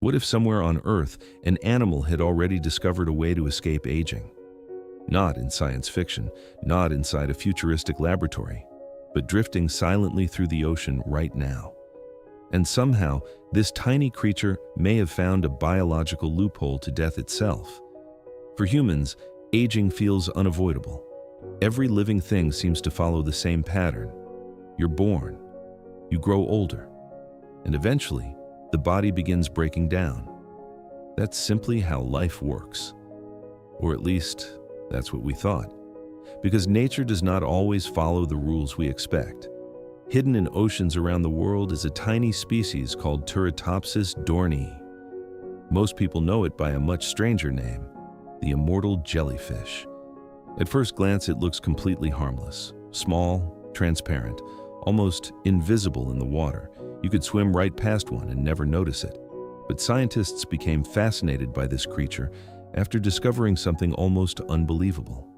What if somewhere on Earth, an animal had already discovered a way to escape aging? Not in science fiction, not inside a futuristic laboratory, but drifting silently through the ocean right now. And somehow, this tiny creature may have found a biological loophole to death itself. For humans, aging feels unavoidable. Every living thing seems to follow the same pattern. You're born, you grow older, and eventually, the body begins breaking down. That's simply how life works. Or at least, that's what we thought. Because nature does not always follow the rules we expect. Hidden in oceans around the world is a tiny species called Turritopsis dohrnii. Most people know it by a much stranger name, the immortal jellyfish. At first glance, it looks completely harmless, small, transparent, almost invisible in the water. You could swim right past one and never notice it. But scientists became fascinated by this creature after discovering something almost unbelievable.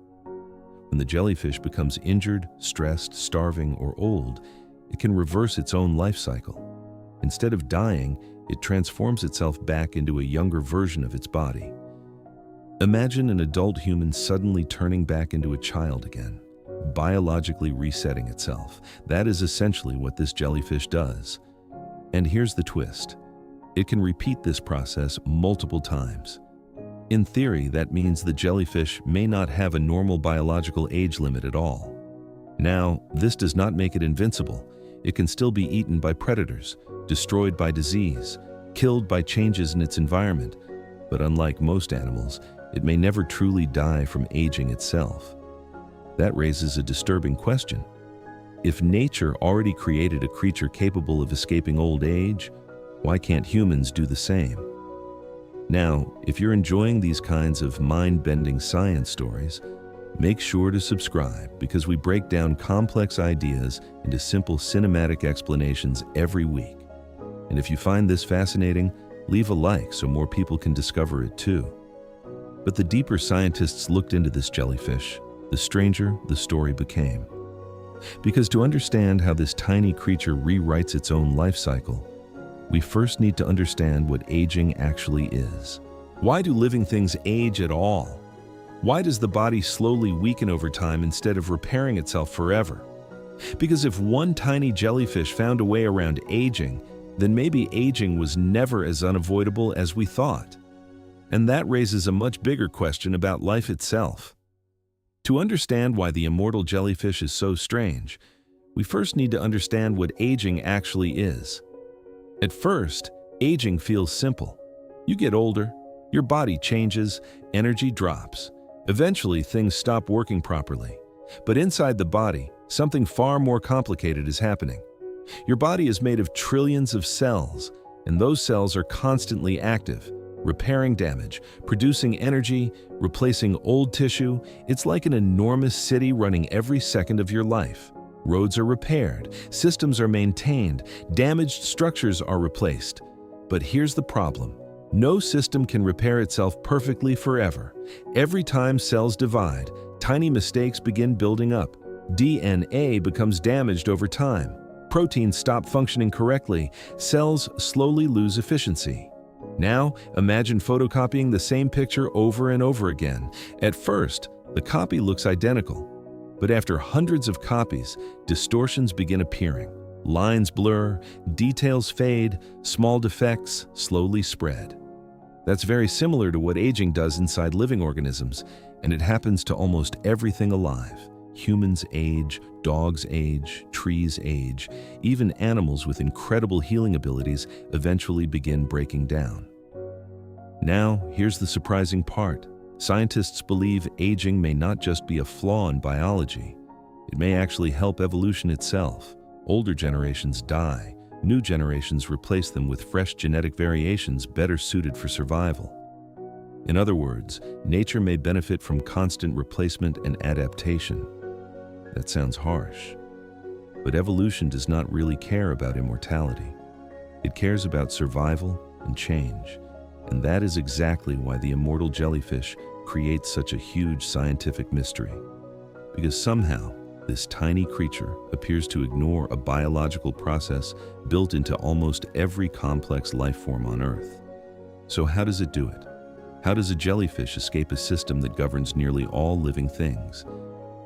When the jellyfish becomes injured, stressed, starving, or old, it can reverse its own life cycle. Instead of dying, it transforms itself back into a younger version of its body. Imagine an adult human suddenly turning back into a child again, biologically resetting itself. That is essentially what this jellyfish does. And here's the twist. It can repeat this process multiple times. In theory, that means the jellyfish may not have a normal biological age limit at all. Now, this does not make it invincible. It can still be eaten by predators, destroyed by disease, killed by changes in its environment. But unlike most animals, it may never truly die from aging itself. That raises a disturbing question. If nature already created a creature capable of escaping old age, why can't humans do the same? Now, if you're enjoying these kinds of mind-bending science stories, make sure to subscribe because we break down complex ideas into simple cinematic explanations every week. And if you find this fascinating, leave a like so more people can discover it too. But the deeper scientists looked into this jellyfish, the stranger the story became. Because to understand how this tiny creature rewrites its own life cycle, we first need to understand what aging actually is. Why do living things age at all? Why does the body slowly weaken over time instead of repairing itself forever? Because if one tiny jellyfish found a way around aging, then maybe aging was never as unavoidable as we thought. And that raises a much bigger question about life itself. To understand why the immortal jellyfish is so strange, we first need to understand what aging actually is. At first, aging feels simple. You get older, your body changes, energy drops. Eventually, things stop working properly. But inside the body, something far more complicated is happening. Your body is made of trillions of cells, and those cells are constantly active, repairing damage, producing energy, replacing old tissue. It's like an enormous city running every second of your life. Roads are repaired, systems are maintained, damaged structures are replaced. But here's the problem. No system can repair itself perfectly forever. Every time cells divide, tiny mistakes begin building up. DNA becomes damaged over time. Proteins stop functioning correctly. Cells slowly lose efficiency. Now, imagine photocopying the same picture over and over again. At first, the copy looks identical. But after hundreds of copies, distortions begin appearing. Lines blur, details fade, small defects slowly spread. That's very similar to what aging does inside living organisms, and it happens to almost everything alive. Humans age, dogs age, trees age, even animals with incredible healing abilities eventually begin breaking down. Now, here's the surprising part. Scientists believe aging may not just be a flaw in biology. It may actually help evolution itself. Older generations die. New generations replace them with fresh genetic variations better suited for survival. In other words, nature may benefit from constant replacement and adaptation. That sounds harsh. But evolution does not really care about immortality. It cares about survival and change. And that is exactly why the immortal jellyfish creates such a huge scientific mystery. Because somehow, this tiny creature appears to ignore a biological process built into almost every complex life form on Earth. So how does it do it? How does a jellyfish escape a system that governs nearly all living things?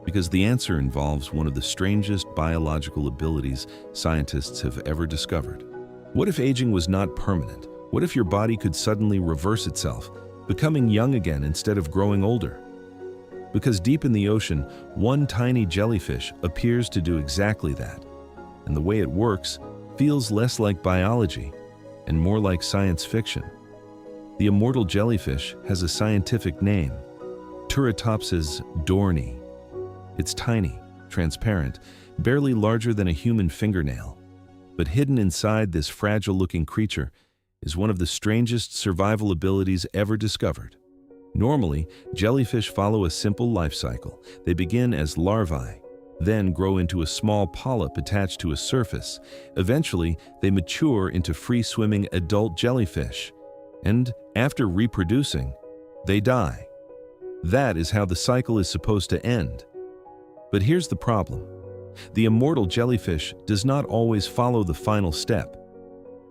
Because the answer involves one of the strangest biological abilities scientists have ever discovered. What if aging was not permanent? What if your body could suddenly reverse itself, becoming young again instead of growing older? Because deep in the ocean, one tiny jellyfish appears to do exactly that. And the way it works feels less like biology and more like science fiction. The immortal jellyfish has a scientific name, Turritopsis dohrnii. It's tiny, transparent, barely larger than a human fingernail. But hidden inside this fragile-looking creature is one of the strangest survival abilities ever discovered. Normally, jellyfish follow a simple life cycle. They begin as larvae, then grow into a small polyp attached to a surface. Eventually, they mature into free-swimming adult jellyfish. And after reproducing, they die. That is how the cycle is supposed to end. But here's the problem. The immortal jellyfish does not always follow the final step.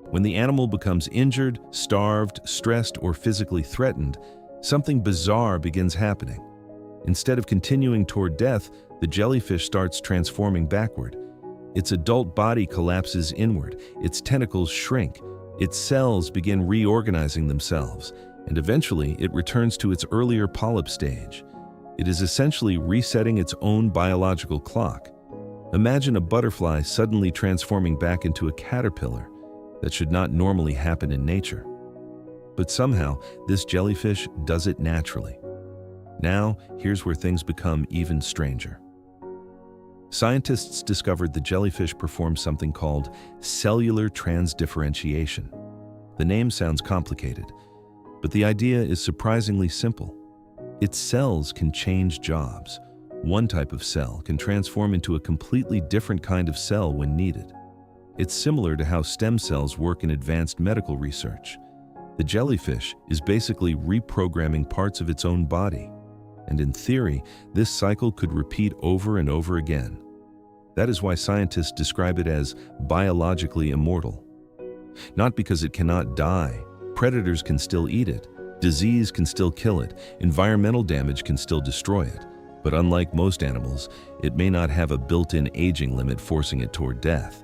When the animal becomes injured, starved, stressed, or physically threatened, something bizarre begins happening. Instead of continuing toward death, the jellyfish starts transforming backward. Its adult body collapses inward, its tentacles shrink, its cells begin reorganizing themselves, and eventually it returns to its earlier polyp stage. It is essentially resetting its own biological clock. Imagine a butterfly suddenly transforming back into a caterpillar. That should not normally happen in nature. But somehow, this jellyfish does it naturally. Now, here's where things become even stranger. Scientists discovered the jellyfish performs something called cellular transdifferentiation. The name sounds complicated, but the idea is surprisingly simple. Its cells can change jobs. One type of cell can transform into a completely different kind of cell when needed. It's similar to how stem cells work in advanced medical research. The jellyfish is basically reprogramming parts of its own body. And in theory, this cycle could repeat over and over again. That is why scientists describe it as biologically immortal. Not because it cannot die. Predators can still eat it. Disease can still kill it. Environmental damage can still destroy it. But unlike most animals, it may not have a built-in aging limit forcing it toward death.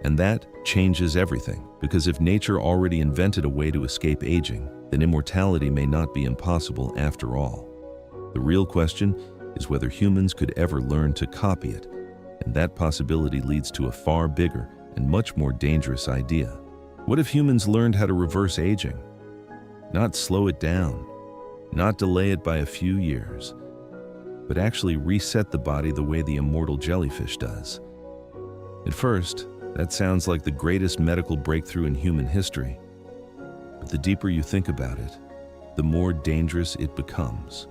And that changes everything, because if nature already invented a way to escape aging, then immortality may not be impossible after all. The real question is whether humans could ever learn to copy it, and that possibility leads to a far bigger and much more dangerous idea. What if humans learned how to reverse aging? Not slow it down, not delay it by a few years, but actually reset the body the way the immortal jellyfish does. At first, that sounds like the greatest medical breakthrough in human history. But the deeper you think about it, the more dangerous it becomes.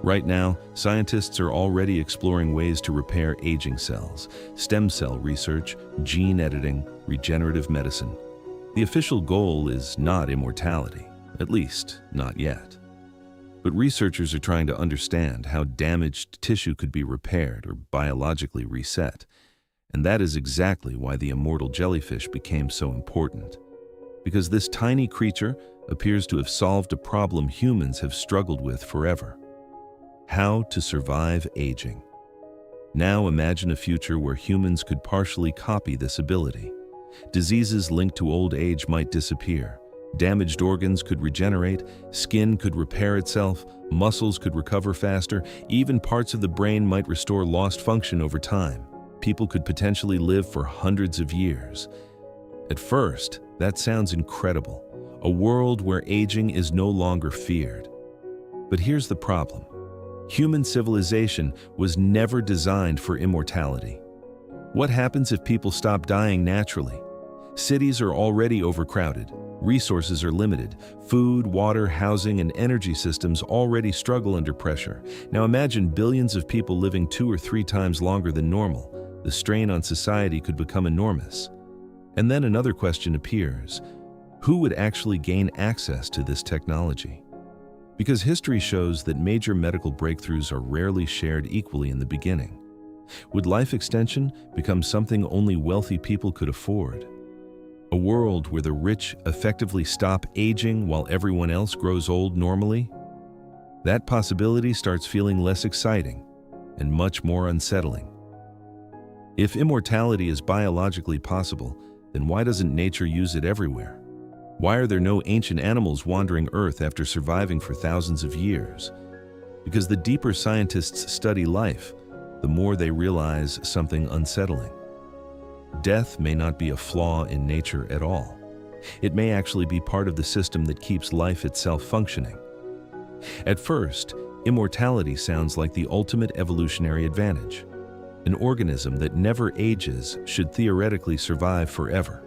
Right now, scientists are already exploring ways to repair aging cells, stem cell research, gene editing, regenerative medicine. The official goal is not immortality, at least not yet. But researchers are trying to understand how damaged tissue could be repaired or biologically reset. And that is exactly why the immortal jellyfish became so important. Because this tiny creature appears to have solved a problem humans have struggled with forever. How to survive aging. Now imagine a future where humans could partially copy this ability. Diseases linked to old age might disappear. Damaged organs could regenerate, skin could repair itself, muscles could recover faster, even parts of the brain might restore lost function over time. People could potentially live for hundreds of years. At first, that sounds incredible, a world where aging is no longer feared. But here's the problem. Human civilization was never designed for immortality. What happens if people stop dying naturally? Cities are already overcrowded. Resources are limited. Food, water, housing, and energy systems already struggle under pressure. Now imagine billions of people living 2 or 3 times longer than normal. The strain on society could become enormous. And then another question appears. Who would actually gain access to this technology? Because history shows that major medical breakthroughs are rarely shared equally in the beginning. Would life extension become something only wealthy people could afford? A world where the rich effectively stop aging while everyone else grows old normally? That possibility starts feeling less exciting and much more unsettling. If immortality is biologically possible, then why doesn't nature use it everywhere? Why are there no ancient animals wandering Earth after surviving for thousands of years? Because the deeper scientists study life, the more they realize something unsettling. Death may not be a flaw in nature at all. It may actually be part of the system that keeps life itself functioning. At first, immortality sounds like the ultimate evolutionary advantage. An organism that never ages should theoretically survive forever.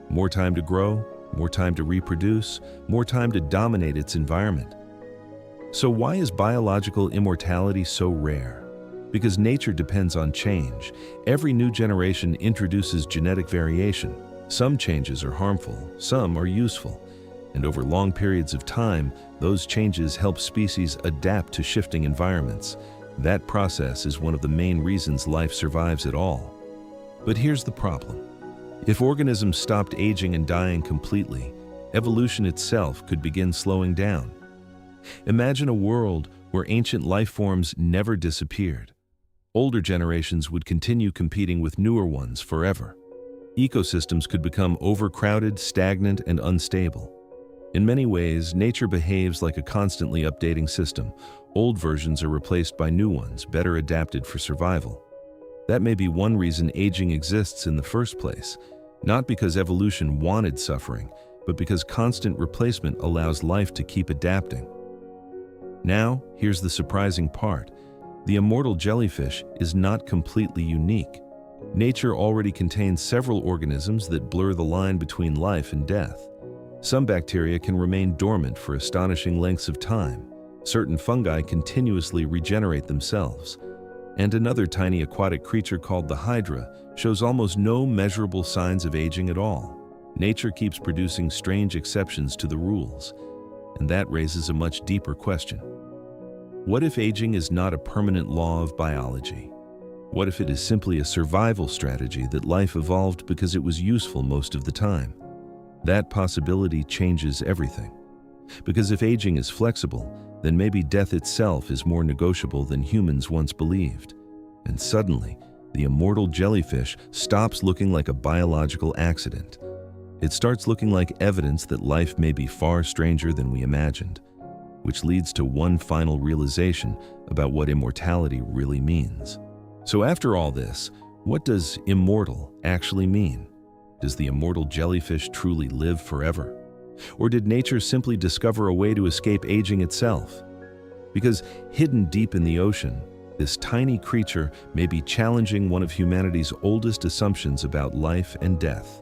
More time to grow, more time to reproduce, more time to dominate its environment. So why is biological immortality so rare? Because nature depends on change. Every new generation introduces genetic variation. Some changes are harmful, some are useful. And over long periods of time, those changes help species adapt to shifting environments. That process is one of the main reasons life survives at all. But here's the problem. If organisms stopped aging and dying completely, evolution itself could begin slowing down. Imagine a world where ancient life forms never disappeared. Older generations would continue competing with newer ones forever. Ecosystems could become overcrowded, stagnant, and unstable. In many ways, nature behaves like a constantly updating system. Old versions are replaced by new ones, better adapted for survival. That may be one reason aging exists in the first place, not because evolution wanted suffering, but because constant replacement allows life to keep adapting. Now, here's the surprising part. The immortal jellyfish is not completely unique. Nature already contains several organisms that blur the line between life and death. Some bacteria can remain dormant for astonishing lengths of time. Certain fungi continuously regenerate themselves. And another tiny aquatic creature called the hydra shows almost no measurable signs of aging at all. Nature keeps producing strange exceptions to the rules, and that raises a much deeper question. What if aging is not a permanent law of biology? What if it is simply a survival strategy that life evolved because it was useful most of the time? That possibility changes everything. Because if aging is flexible, then maybe death itself is more negotiable than humans once believed. And suddenly, the immortal jellyfish stops looking like a biological accident. It starts looking like evidence that life may be far stranger than we imagined, which leads to one final realization about what immortality really means. So after all this, what does immortal actually mean? Does the immortal jellyfish truly live forever? Or did nature simply discover a way to escape aging itself? Because hidden deep in the ocean, this tiny creature may be challenging one of humanity's oldest assumptions about life and death.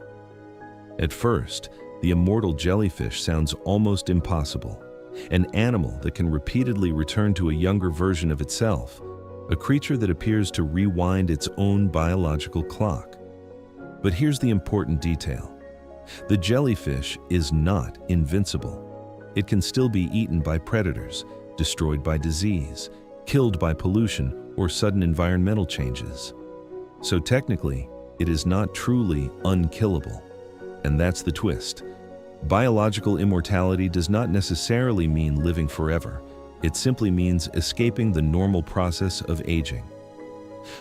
At first, the immortal jellyfish sounds almost impossible. An animal that can repeatedly return to a younger version of itself, a creature that appears to rewind its own biological clock. But here's the important detail. The jellyfish is not invincible. It can still be eaten by predators, destroyed by disease, killed by pollution or sudden environmental changes. So technically, it is not truly unkillable. And that's the twist. Biological immortality does not necessarily mean living forever. It simply means escaping the normal process of aging.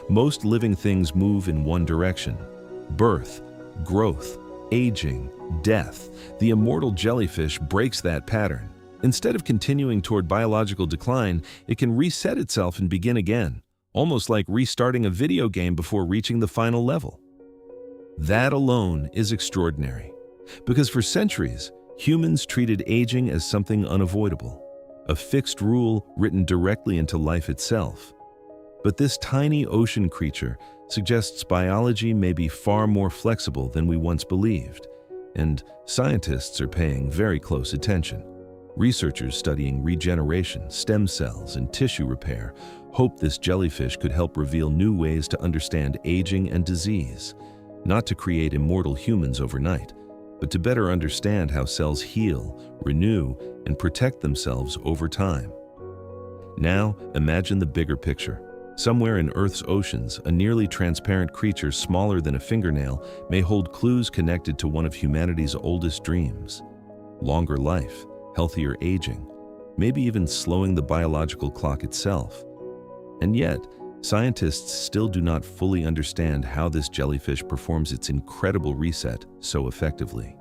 Most living things move in one direction: birth, growth, aging, death. The immortal jellyfish breaks that pattern. Instead of continuing toward biological decline, it can reset itself and begin again, almost like restarting a video game before reaching the final level. That alone is extraordinary, because for centuries, humans treated aging as something unavoidable, a fixed rule written directly into life itself. But this tiny ocean creature suggests biology may be far more flexible than we once believed, and scientists are paying very close attention. Researchers studying regeneration, stem cells, and tissue repair hope this jellyfish could help reveal new ways to understand aging and disease, not to create immortal humans overnight, but to better understand how cells heal, renew, and protect themselves over time. Now, imagine the bigger picture. Somewhere in Earth's oceans, a nearly transparent creature smaller than a fingernail may hold clues connected to one of humanity's oldest dreams: longer life, healthier aging, maybe even slowing the biological clock itself. And yet, scientists still do not fully understand how this jellyfish performs its incredible reset so effectively.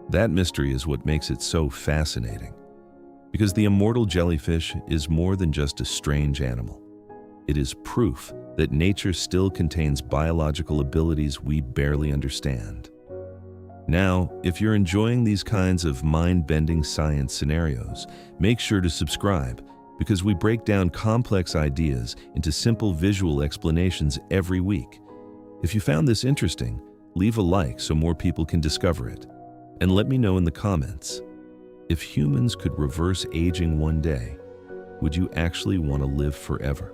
That mystery is what makes it so fascinating, because the immortal jellyfish is more than just a strange animal. It is proof that nature still contains biological abilities we barely understand. Now, if you're enjoying these kinds of mind-bending science scenarios, make sure to subscribe, because we break down complex ideas into simple visual explanations every week. If you found this interesting, leave a like so more people can discover it. And let me know in the comments, if humans could reverse aging one day, would you actually want to live forever?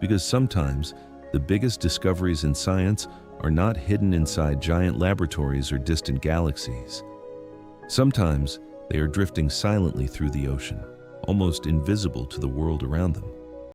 Because sometimes, the biggest discoveries in science are not hidden inside giant laboratories or distant galaxies. Sometimes, they are drifting silently through the ocean, almost invisible to the world around them.